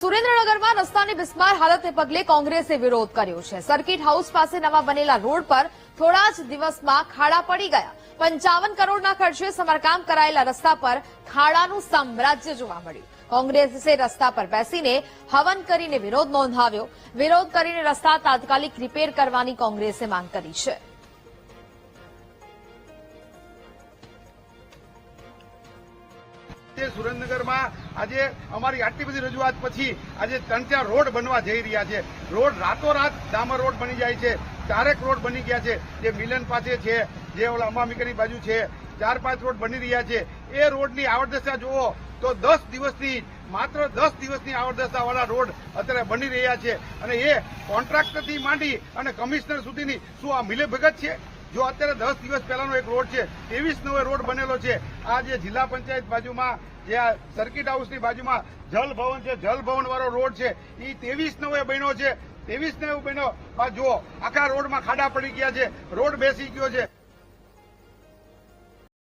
સુરેન્દ્રનગરમાં રસ્તાની બિસ્માર હાલતને પગલે કોંગ્રેસે વિરોધ કર્યો છે। સર્કિટ હાઉસ પાસે નવા બનેલા રોડ પર થોડા જ દિવસમાં ખાડા પડી ગયા। 55 કરોડના ખર્ચે સમારકામ કરાયેલા રસ્તા પર ખાડાનું સામ્રાજ્ય જોવા મળ્યું। કોંગ્રેસે રસ્તા પર બેસીને હવન કરીને વિરોધ નોંધાવ્યો। વિરોધ કરીને રસ્તા તાત્કાલિક રિપેર કરવાની કોંગ્રેસે માંગ કરી છે। સુરેન્દ્રનગરમાં આજે અમારી આટલી બધી રજૂઆત પછી આજે 3-4 રોડ બનવા જઈ રહ્યા છે। રોડ રાતોરાત ડામર રોડ બની જાય છે। 4 રોડ બની ગયા છે। જે મિલન પાસે છે, જે ઓલા અંબામિકાની બાજુ છે, 4-5 રોડ બની રહ્યા છે। એ રોડની આવડદશા જુઓ તો 10 દિવસની માત્ર 10 દિવસની આવડદશા વાળા રોડ અત્યારે બની રહ્યા છે। અને એ કોન્ટ્રાક્ટરથી માંડી અને કમિશનર સુધીની શું આ મિલેભગત છે? જો અત્યારે 10 દિવસ પહેલાનો એક રોડ છે, 23 રોડ બનેલો છે। આ જે જિલ્લા પંચાયત બાજુમાં જે આ સર્કિટ હાઉસની બાજુમાં જલ ભવન છે, જલ ભવન વાળો રોડ છે, એ 23 બન્યો છે। 23 બન્યો બાદ જુઓ આખા રોડમાં ખાડા પડી ગયા છે, રોડ બેસી ગયો છે।